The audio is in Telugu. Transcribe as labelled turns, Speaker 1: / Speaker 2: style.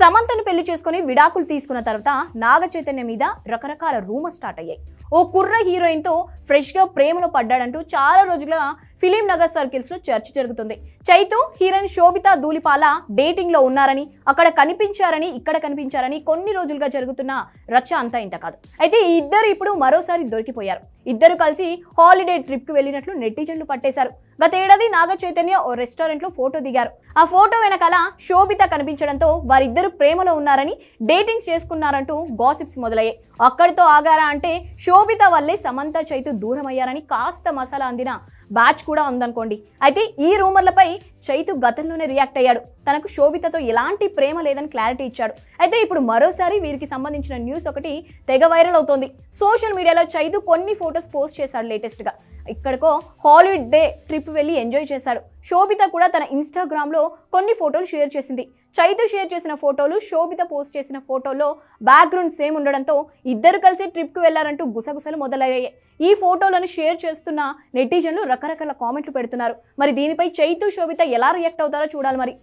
Speaker 1: సమంతను పెళ్లి చేసుకుని విడాకులు తీసుకున్న తర్వాత నాగ చైతన్య మీద రకరకాల రూమర్స్ స్టార్ట్ అయ్యాయి. ఓ కుర్ర హీరోయిన్ తో ఫ్రెష్ గా ప్రేమలో పడ్డాడంటూ చాలా రోజులుగా ఫిలిం నగర్ సర్కిల్స్ లో చర్చ జరుగుతుంది. చైతు హీరోయిన్ శోభితా ధూళిపాల డేటింగ్ లో ఉన్నారని, అక్కడ కనిపించారని, ఇక్కడ కనిపించారని కొన్ని రోజులుగా జరుగుతున్న రచ్చ అంతా ఇంత కాదు. అయితే ఈ ఇద్దరు ఇప్పుడు మరోసారి దొరికిపోయారు. ఇద్దరు కలిసి హాలిడే ట్రిప్ కు వెళ్ళినట్లు నెటిజన్లు పట్టేశారు. గత ఏడాది నాగ చైతన్య ఓ రెస్టారెంట్ లో ఫోటో దిగారు. ఆ ఫోటో వెనకాల శోభిత కనిపించడంతో వారిద్దరు ప్రేమలో ఉన్నారని, డేటింగ్స్ చేసుకున్నారంటూ గాసిప్స్ మొదలయ్యాయి. అక్కడితో ఆగారా అంటే శోభిత వల్లే సమంత చైతు దూరం అయ్యారని కాస్త మసాలా అందిన బ్యాచ్ కూడా ఉందనుకోండి. అయితే ఈ రూమర్లపై చైతు గతంలోనే రియాక్ట్ అయ్యాడు. తనకు శోభితతో ఎలాంటి ప్రేమ లేదని క్లారిటీ ఇచ్చాడు. అయితే ఇప్పుడు మరోసారి వీరికి సంబంధించిన న్యూస్ ఒకటి తెగ వైరల్ అవుతోంది. సోషల్ మీడియాలో చైతు కొన్ని ఫొటోస్ పోస్ట్ చేశాడు. లేటెస్ట్ గా ఇక్కడికో హాలిడే ట్రిప్ వెళ్ళి ఎంజాయ్ చేశాడు. శోభిత కూడా తన ఇన్స్టాగ్రామ్ లో కొన్ని ఫోటోలు షేర్ చేసింది. చైతు షేర్ చేసిన ఫోటోలు, శోభిత పోస్ట్ చేసిన ఫోటోల్లో బ్యాక్గ్రౌండ్ సేమ్ ఉండడంతో ఇద్దరు కలిసి ట్రిప్ కు వెళ్లారంటూ గుసగుసలు మొదలయ్యాయి. ఈ ఫోటోలను షేర్ చేస్తున్న నెటిజన్లు రకరకాల కామెంట్లు పెడుతున్నారు. మరి దీనిపై చైతు, శోభిత ఎలా రియాక్ట్ అవుతారో చూడాలి మరి.